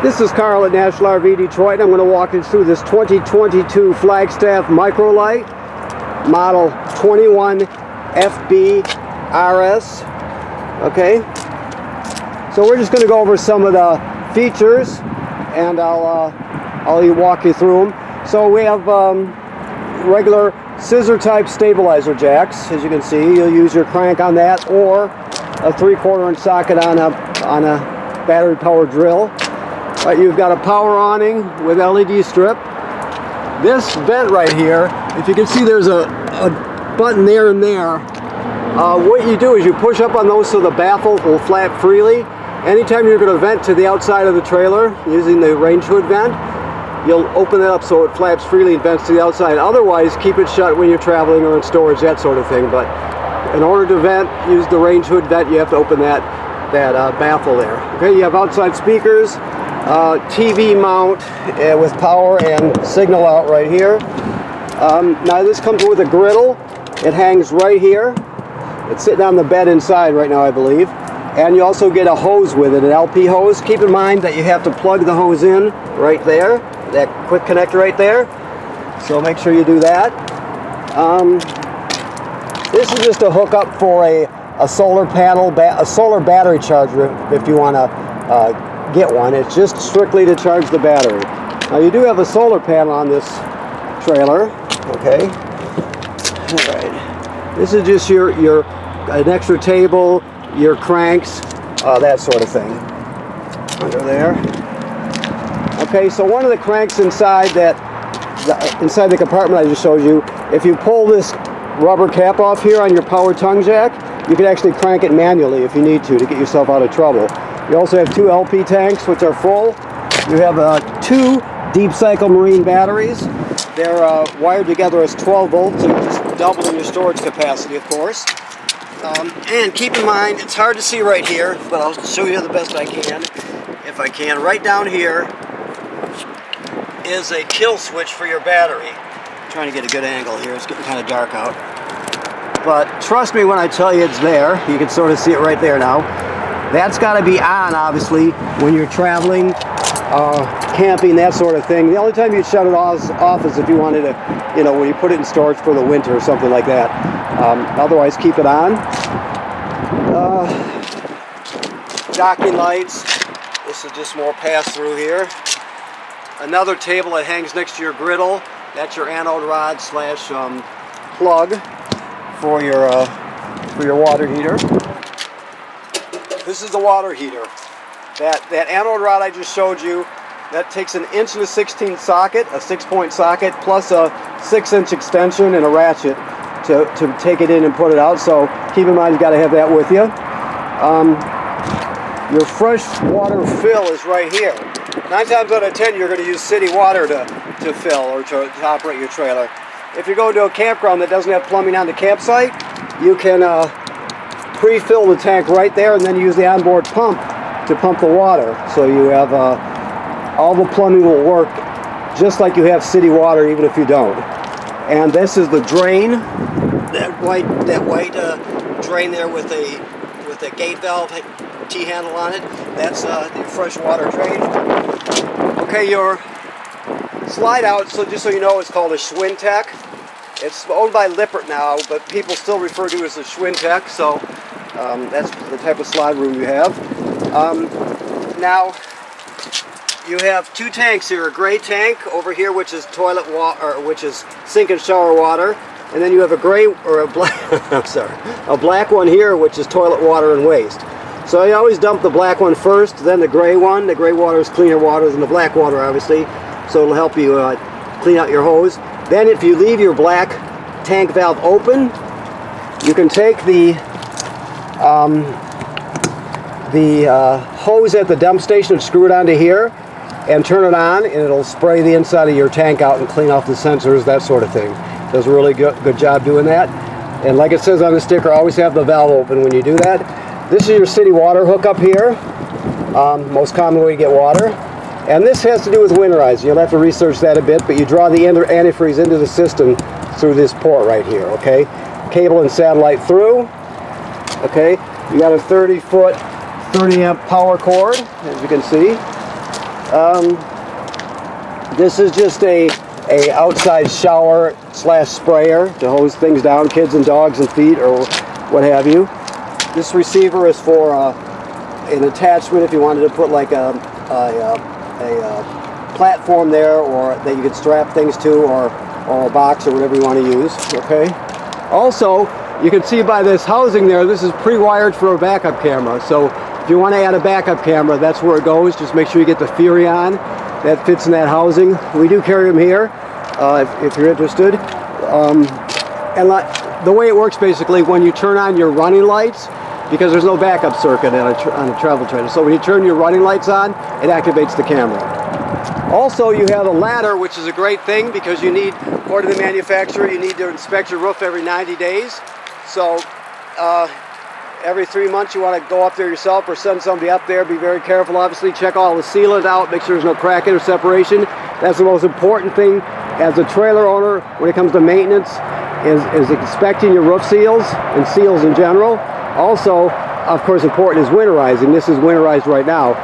This is Carl at National RV Detroit. I'm going to walk you through this 2022 Flagstaff Micro Lite, model 21 FB RS. Okay, so we're just going to go over some of the features, and I'll walk you through them. So we have regular scissor type stabilizer jacks. As you can see, you'll use your crank on that, or a 3/4 inch socket on a battery powered drill. Right, you've got a power awning with LED strip. This vent right here, if you can see, there's a button there and there. What you do is you push up on those so the baffle will flap freely. Anytime you're going to vent to the outside of the trailer using the range hood vent, you'll open it up so it flaps freely and vents to the outside. Otherwise, keep it shut when you're traveling or in storage, that sort of thing. But in order to vent, use the range hood vent, you have to open that baffle there. Okay, you have outside speakers, TV mount with power and signal out right here. Now this comes with a griddle. It hangs right here. It's sitting on the bed inside right now, I believe. And you also get a hose with it, an LP hose. Keep in mind that you have to plug the hose in right there, that quick connector right there. So make sure you do that. This is just a hookup for a solar panel, a solar battery charger if you want to get one. It's just strictly to charge the battery. Now you do have a solar panel on this trailer. Okay. All right. This is just an extra table, your cranks, that sort of thing. Under there. Okay, so one of the cranks inside inside the compartment I just showed you, if you pull this rubber cap off here on your power tongue jack, you can actually crank it manually if you need to get yourself out of trouble. You also have two LP tanks, which are full. You have two deep cycle marine batteries. They're wired together as 12 volts, so you're just doubling your storage capacity, of course. And keep in mind, it's hard to see right here, but I'll show you the best I can, if I can. Right down here is a kill switch for your battery. I'm trying to get a good angle here. It's getting kind of dark out. But trust me when I tell you it's there. You can sort of see it right there now. That's got to be on, obviously, when you're traveling, camping, that sort of thing. The only time you'd shut it off is if you wanted to, when you put it in storage for the winter or something like that. Otherwise, keep it on. Docking lights. This is just more pass-through here. Another table that hangs next to your griddle. That's your anode rod slash plug for your water heater. This is the water heater. That anode rod I just showed you, that takes an 1 1/16 socket, a 6-point socket, plus a 6-inch extension and a ratchet to take it in and put it out. So keep in mind, you've got to have that with you. Your fresh water fill is right here. 9 times out of 10, you're going to use city water to fill or to operate your trailer. If you go to a campground that doesn't have plumbing on the campsite, you can pre-fill the tank right there and then use the onboard pump to pump the water. So you have all the plumbing will work just like you have city water, even if you don't. And this is the drain, that white drain there with a gate valve T-handle on it. That's the fresh water drain. Okay, your slide out, so just so you know, it's called a Schwintech. It's owned by Lippert now, but people still refer to it as a Schwintech, so that's the type of slide room you have. Now, you have two tanks here, a gray tank over here, which is toilet water, which is sink and shower water, and then you have a gray, or a black, a black one here, which is toilet water and waste. So you always dump the black one first, then the gray one. The gray water is cleaner water than the black water, obviously, so it'll help you clean out your hose. Then if you leave your black tank valve open, you can take the hose at the dump station and screw it onto here and turn it on, and it'll spray the inside of your tank out and clean off the sensors, that sort of thing. Does a really good job doing that. And like it says on the sticker, always have the valve open when you do that. This is your city water hookup here. Most common way to get water. And this has to do with winterizing. You'll have to research that a bit, but you draw the antifreeze into the system through this port right here, okay? Cable and satellite through. Okay, you got a 30-foot, 30-amp power cord, as you can see. This is just a outside shower slash sprayer to hose things down, kids and dogs and feet or what have you. This receiver is for an attachment if you wanted to put like a platform there, or that you could strap things to, or a box or whatever you want to use. Okay. Also, you can see by this housing there, this is pre-wired for a backup camera. So if you want to add a backup camera, that's where it goes. Just make sure you get the Furion that fits in that housing. We do carry them here if you're interested. And the way it works basically, when you turn on your running lights, because there's no backup circuit on a travel trailer, so when you turn your running lights on, it activates the camera. Also, you have a ladder, which is a great thing because you need, according to the manufacturer, you need to inspect your roof every 90 days. So every 3 months you want to go up there yourself or send somebody up there. Be very careful, obviously. Check all the sealant out, make sure there's no cracking or separation. That's the most important thing as a trailer owner when it comes to maintenance, is inspecting your roof seals and seals in general. Also, of course, important is winterizing. This is winterized right now,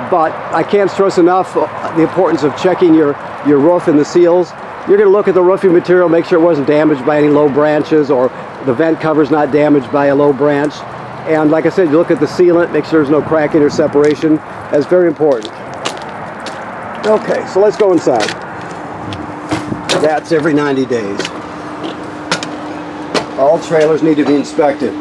but I can't stress enough the importance of checking your roof and the seals. You're going to look at the roofing material, make sure it wasn't damaged by any low branches, or the vent cover's not damaged by a low branch. And like I said, you look at the sealant, make sure there's no cracking or separation. That's very important. Okay, so let's go inside. That's every 90 days. All trailers need to be inspected.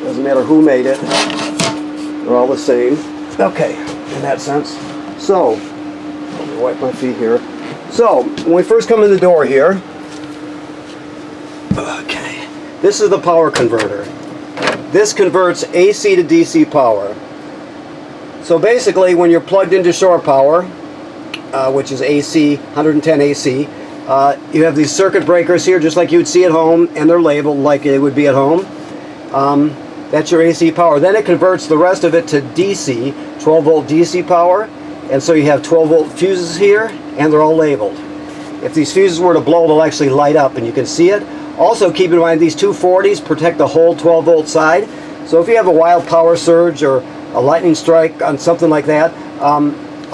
Doesn't matter who made it. They're all the same. Okay, in that sense. So, let me wipe my feet here. So, when we first come in the door here, okay, this is the power converter. This converts AC to DC power. So basically, when you're plugged into shore power, which is AC, 110 AC, you have these circuit breakers here, just like you would see at home, and they're labeled like it would be at home. That's your AC power. Then it converts the rest of it to DC, 12 volt DC power, and so you have 12 volt fuses here, and they're all labeled. If these fuses were to blow, they'll actually light up, and you can see it. Also, keep in mind these 240s protect the whole 12 volt side. So if you have a wild power surge or a lightning strike on something like that,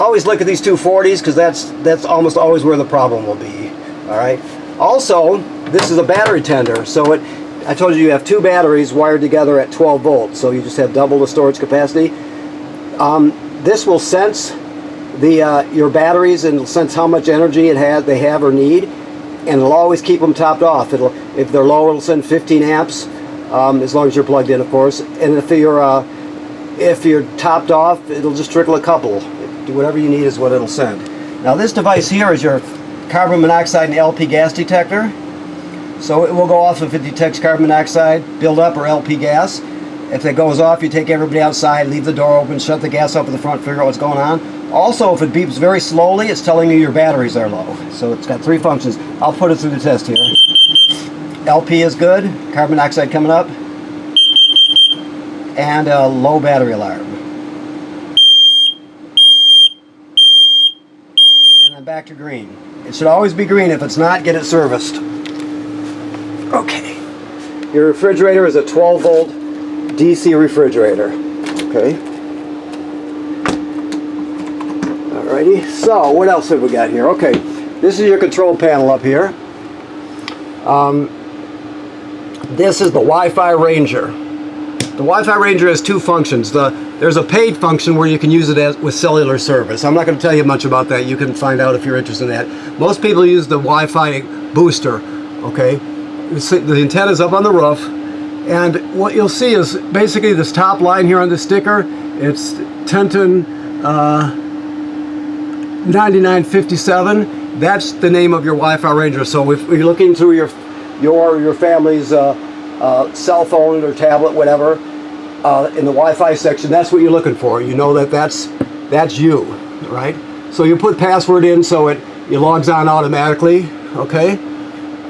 always look at these 240s, because that's almost always where the problem will be. All right. Also, this is a battery tender, so I told you have two batteries wired together at 12 volts, so you just have double the storage capacity. This will sense your batteries and sense how much energy they have or need, and it'll always keep them topped off. If they're low, it'll send 15 amps, as long as you're plugged in, of course. And if you're topped off, it'll just trickle a couple. Whatever you need is what it'll send. Now this device here is your carbon monoxide and LP gas detector. So it will go off if it detects carbon monoxide buildup or LP gas. If it goes off, you take everybody outside, leave the door open, shut the gas off at the front, figure out what's going on. Also, if it beeps very slowly, it's telling you your batteries are low. So it's got three functions. I'll put it through the test here. LP is good, carbon monoxide coming up, and a low battery alarm. And then back to green. It should always be green. If it's not, get it serviced. Okay. Your refrigerator is a 12 volt DC refrigerator. Okay. Alrighty. So what else have we got here? Okay. This is your control panel up here. This is the Wi-Fi Ranger. The Wi-Fi Ranger has two functions. There's a paid function where you can use it with cellular service. I'm not going to tell you much about that. You can find out if you're interested in that. Most people use the Wi-Fi booster. Okay. The antenna's up on the roof, and what you'll see is basically this top line here on the sticker. It's Tenton 9957. That's the name of your Wi-Fi Ranger. So if you're looking through your family's cell phone or tablet, whatever, in the Wi-Fi section, that's what you're looking for. You know that's you, right? So you put password in so it logs on automatically. Okay.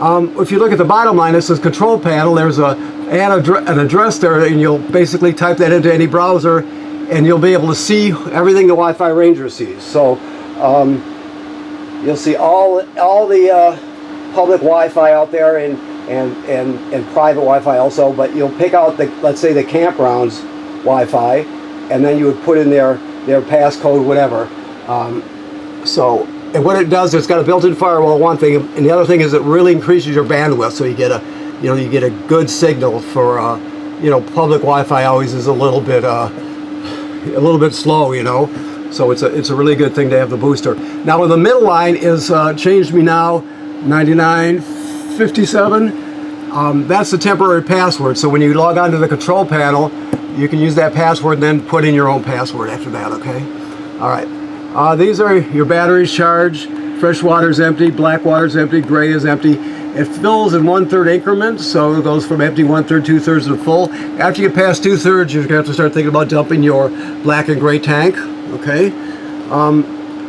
If you look at the bottom line, it says control panel. There's an address there, and you'll basically type that into any browser, and you'll be able to see everything the Wi-Fi Ranger sees. So you'll see all the public Wi-Fi out there and private Wi-Fi also. But you'll pick out let's say the campground's Wi-Fi, and then you would put in there their passcode, whatever. So, and what it does, it's got a built-in firewall, one thing, and the other thing is it really increases your bandwidth, so you get a, you get a good signal for, public Wi-Fi always is a little bit slow, so it's a really good thing to have the booster. Now, the middle line is changed me now, 9957. That's the temporary password, so when you log onto the control panel, you can use that password and then put in your own password after that, okay? All right. These are your batteries charged. Fresh water's empty, black water's empty, gray is empty. It fills in 1/3 increments, so it goes from empty 1/3, 2/3 to full. After you pass 2/3, you're gonna have to start thinking about dumping your black and gray tank, okay?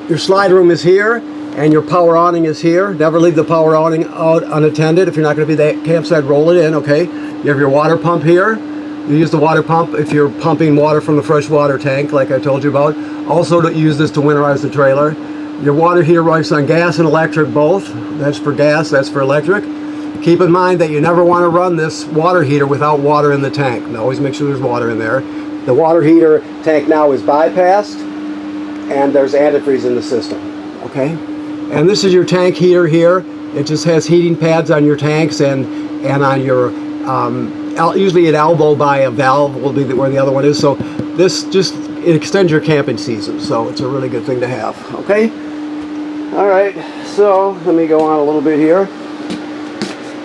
Your slide room is here, and your power awning is here. Never leave the power awning out unattended. If you're not gonna be at that campsite, roll it in, okay? You have your water pump here. You use the water pump if you're pumping water from the fresh water tank, like I told you about. Also, to use this to winterize the trailer. Your water heater runs on gas and electric both. That's for gas, that's for electric. Keep in mind that you never want to run this water heater without water in the tank. Now, always make sure there's water in there. The water heater tank now is bypassed, and there's antifreeze in the system, okay? And this is your tank heater here. It just has heating pads on your tanks and on your usually at elbow by a valve will be where the other one is. So this just, it extends your camping season. So it's a really good thing to have. Okay. All right. So let me go on a little bit here.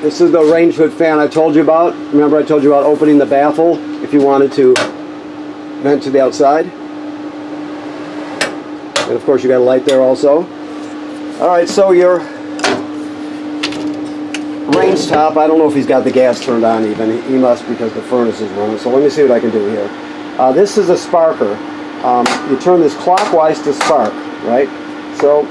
This is the range hood fan I told you about. Remember I told you about opening the baffle if you wanted to vent to the outside. And of course you got a light there also. All right. So your range top, I don't know if he's got the gas turned on even. He must, because the furnace is running. So let me see what I can do here. This is a sparker. You turn this clockwise to spark, right? So,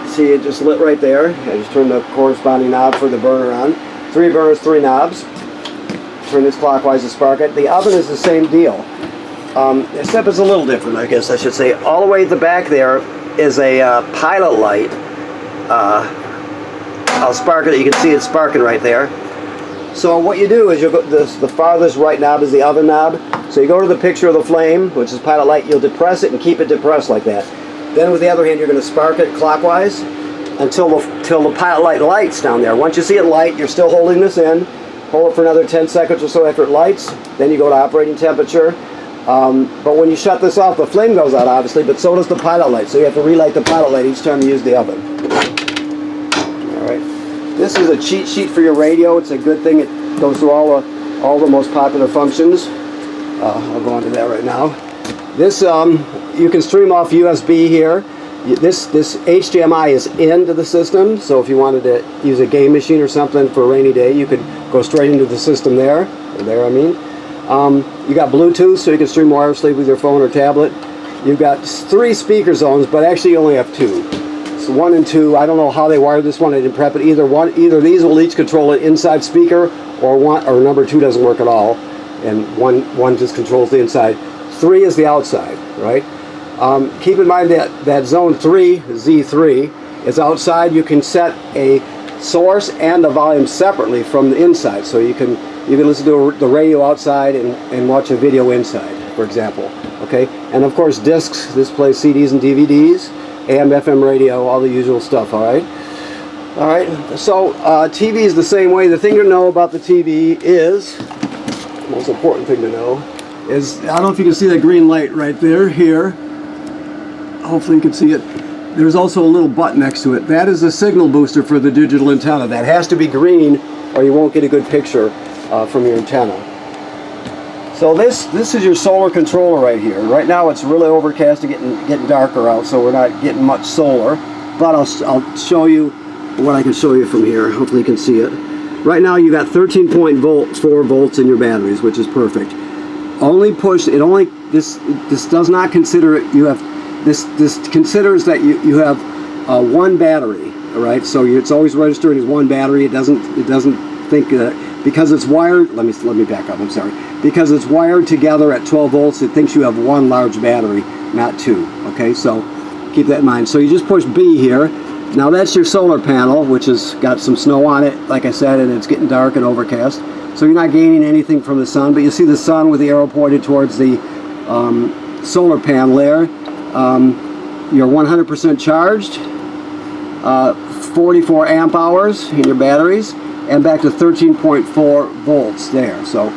see it just lit right there. I just turn the corresponding knob for the burner on. 3 burners, 3 knobs. Turn this clockwise to spark it. The oven is the same deal. Except it's a little different, I guess I should say. All the way at the back there is a pilot light. I'll spark it. You can see it sparking right there. So what you do is you go, the farthest right knob is the oven knob. So you go to the picture of the flame, which is pilot light. You'll depress it and keep it depressed like that. Then with the other hand, you're going to spark it clockwise until the pilot light lights down there. Once you see it light, you're still holding this in. Hold it for another 10 seconds or so after it lights. Then you go to operating temperature. But when you shut this off, the flame goes out, obviously, but so does the pilot light. So you have to relight the pilot light each time you use the oven. This is a cheat sheet for your radio. It's a good thing. It goes through all the most popular functions. I'll go into that right now. This you can stream off USB here. This HDMI is into the system, so if you wanted to use a game machine or something for a rainy day, you could go straight into the system there. You got Bluetooth, so you can stream wirelessly with your phone or tablet. You've got 3 speaker zones, but actually you only have 2. 1 and 2, I don't know how they wired this one. I didn't prep it. Either of these will each control an inside speaker, or number 2 doesn't work at all, and one just controls the inside. 3 is the outside, right? Keep in mind that zone 3, Z3, is outside. You can set a source and the volume separately from the inside, so you can listen to the radio outside and watch a video inside, for example. Okay, and of course discs. This plays CDs and DVDs. AM, FM radio, all the usual stuff, all right? All right, so TV is the same way. The thing to know about the TV is, the most important thing to know, is, I don't know if you can see that green light right there, here. Hopefully you can see it. There's also a little button next to it. That is a signal booster for the digital antenna. That has to be green or you won't get a good picture from your antenna. So this is your solar controller right here. Right now it's really overcast and getting darker out, so we're not getting much solar. But I'll show you what I can show you from here. Hopefully you can see it. Right now you got 13.4 volts in your batteries, which is perfect. This does not consider it. This considers that you have 1 battery. All right, so it's always registered as 1 battery. It doesn't think that. Because it's wired, let me back up, I'm sorry. Because it's wired together at 12 volts, it thinks you have 1 large battery, not 2. Okay, so keep that in mind. So you just push B here. Now that's your solar panel, which has got some snow on it, like I said, and it's getting dark and overcast. So you're not gaining anything from the sun, but you see the sun with the arrow pointed towards the solar panel there. You're 100% charged, 44 amp hours in your batteries, and back to 13.4 volts there. So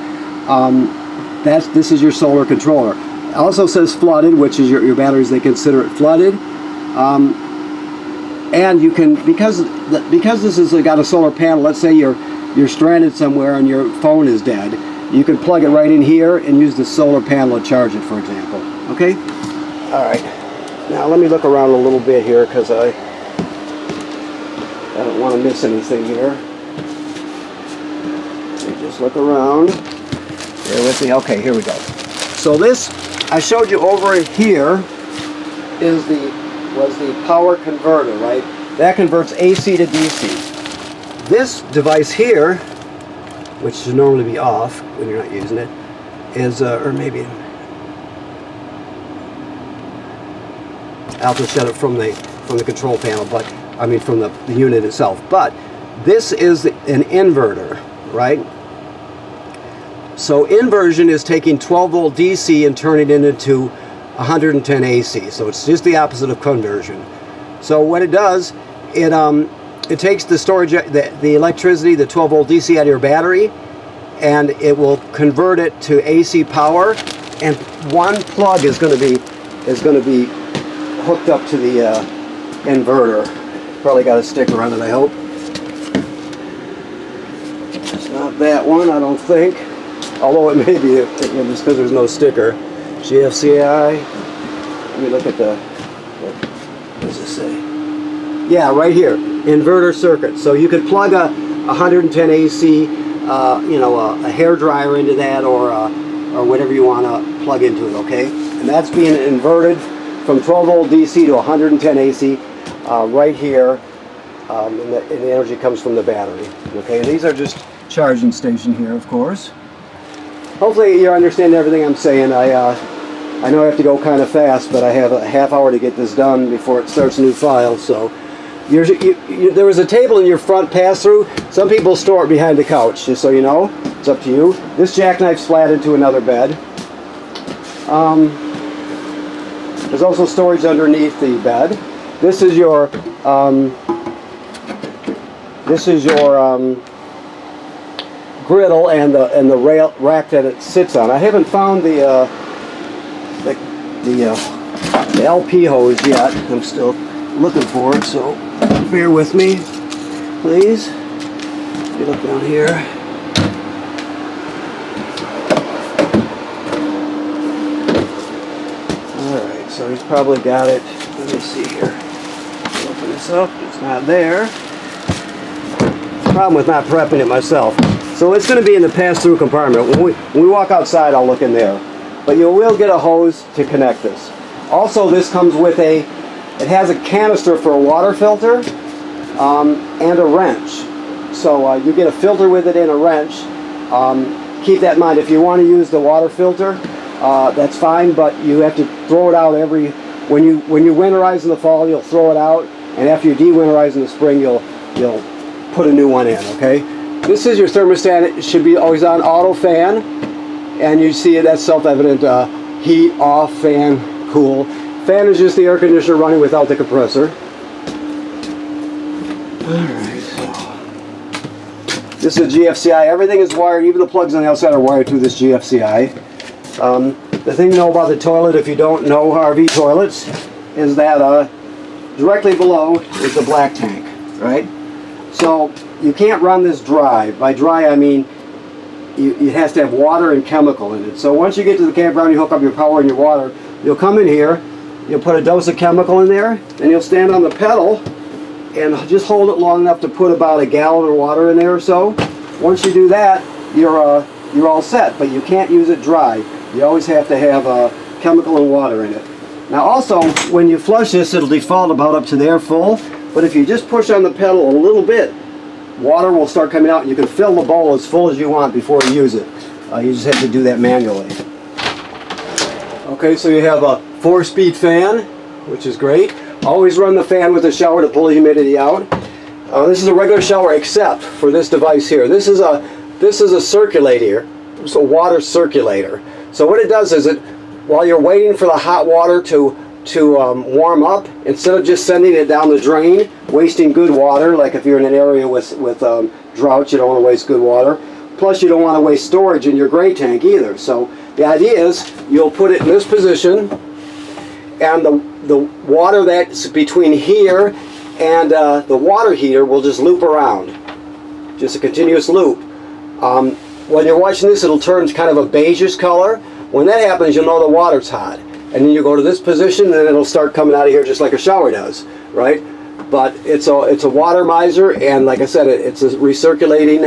this is your solar controller. It also says flooded, which is your batteries, they consider it flooded. And you can, because this has got a solar panel, let's say you're stranded somewhere and your phone is dead, you can plug it right in here and use the solar panel to charge it, for example. Okay? All right. Now let me look around a little bit here, because I don't want to miss anything here. Let me just look around. Bear with me. Okay, here we go. So this I showed you over here was the power converter, right? That converts AC to DC. This device here, which should normally be off when you're not using it, is or maybe I'll just shut it from the control panel, but I mean from the unit itself. But this is an inverter, right? So inversion is taking 12 volt DC and turning it into 110 AC. So it's just the opposite of conversion. So what it does, it takes the storage, the electricity, the 12 volt DC out of your battery, and it will convert it to AC power. And one plug is going to be hooked up to the inverter. Probably got a sticker on it, I hope. It's not that one, I don't think. Although it may be, just because there's no sticker. GFCI. Let me look at what does it say? Yeah, right here. Inverter circuit. So you could plug a 110 AC, a hair dryer into that, or whatever you want to plug into it. Okay, and that's being inverted from 12 volt DC to 110 AC right here, and the energy comes from the battery. Okay, and these are just charging station here, of course. Hopefully you're understanding everything I'm saying. I know I have to go kind of fast, but I have a half hour to get this done before it starts a new file. So there was a table in your front pass-through. Some people store it behind the couch, just so you know. It's up to you. This jackknife's flat into another bed. There's also storage underneath the bed. This is your griddle and the rack that it sits on. I haven't found the LP hose yet. I'm still looking for it, so bear with me, please. Let me look down here. Alright, so he's probably got it. Let me see here. Open this up. It's not there. Problem with not prepping it myself. So it's going to be in the pass-through compartment. When we walk outside, I'll look in there. But you will get a hose to connect this. Also, this comes with it has a canister for a water filter and a wrench. So you get a filter with it and a wrench. Keep that in mind. If you want to use the water filter, that's fine, but you have to throw it out when you winterize in the fall, you'll throw it out, and after you de-winterize in the spring, you'll put a new one in, okay? This is your thermostat. It should be always on auto fan, and you see that's self-evident. Heat, off, fan, cool. Fan is just the air conditioner running without the compressor. Alright, so this is a GFCI. Everything is wired, even the plugs on the outside are wired through this GFCI. The thing to know about the toilet, if you don't know RV toilets, is that directly below is the black tank, right? So you can't run this dry. By dry, I mean it has to have water and chemical in it. So once you get to the campground, you hook up your power and your water, you'll come in here, you'll put a dose of chemical in there, and you'll stand on the pedal and just hold it long enough to put about a gallon of water in there or so. Once you do that, you're all set, but you can't use it dry. You always have to have chemical and water in it. Now also, when you flush this, it'll default about up to there full, but if you just push on the pedal a little bit, water will start coming out and you can fill the bowl as full as you want before you use it. You just have to do that manually. Okay, so you have a 4-speed fan, which is great. Always run the fan with the shower to pull the humidity out. This is a regular shower except for this device here. This is a circulator. It's a water circulator. So what it does is while you're waiting for the hot water to warm up, instead of just sending it down the drain, wasting good water, like if you're in an area with drought, you don't want to waste good water. Plus, you don't want to waste storage in your gray tank either. So the idea is you'll put it in this position, and the water that's between here and the water heater will just loop around. Just a continuous loop. When you're watching this, it'll turn kind of a beigeish color. When that happens, you'll know the water's hot. And then you go to this position, and then it'll start coming out of here just like a shower does, right? But it's a water miser, and like I said, it's a recirculating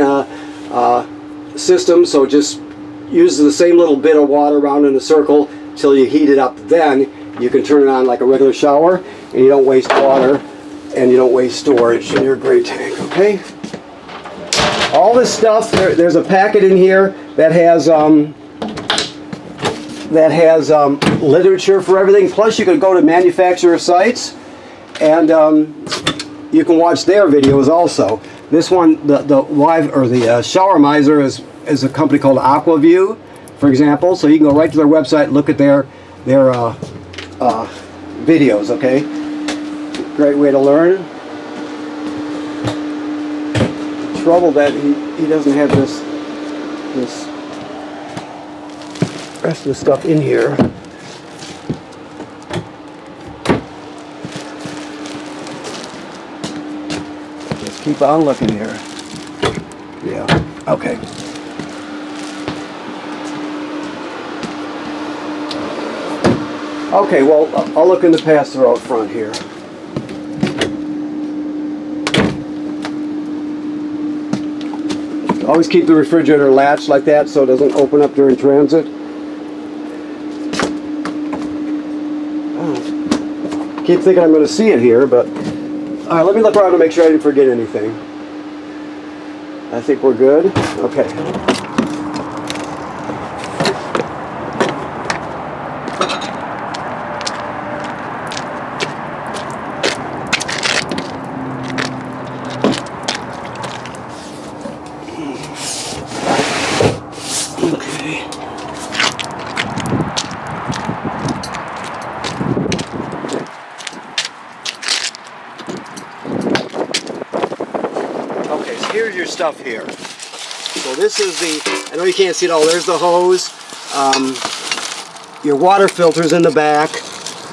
system, so just use the same little bit of water around in a circle till you heat it up. Then you can turn it on like a regular shower, and you don't waste water, and you don't waste storage in your gray tank, okay? All this stuff, there's a packet in here that has literature for everything. Plus, you can go to manufacturer sites, and you can watch their videos also. This one, the shower miser is a company called AquaView, for example. So you can go right to their website, look at their videos. Okay, great way to learn. Trouble that he doesn't have this rest of the stuff in here. Just keep on looking here. Yeah, okay. Okay, well, I'll look in the pass-through out front here. Always keep the refrigerator latched like that so it doesn't open up during transit. Keep thinking I'm going to see it here, but all right, let me look around to make sure I didn't forget anything. I think we're good. Okay. Here's your stuff here. So this is I know you can't see it all, there's the hose, your water filter's in the back,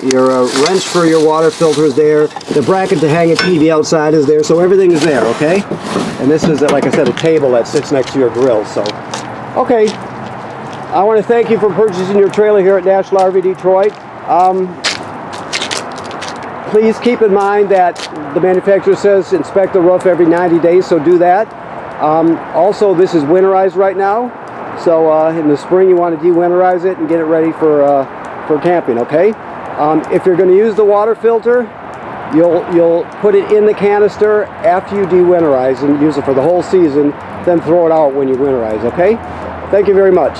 your wrench for your water filter is there, the bracket to hang a TV outside is there, so everything is there, okay? And this is, like I said, a table that sits next to your grill, so. Okay, I want to thank you for purchasing your trailer here at National RV Detroit. Please keep in mind that the manufacturer says inspect the roof every 90 days, so do that. Also, this is winterized right now, so in the spring you want to de-winterize it and get it ready for camping, okay? If you're going to use the water filter, you'll put it in the canister after you de-winterize and use it for the whole season, then throw it out when you winterize, okay? Thank you very much.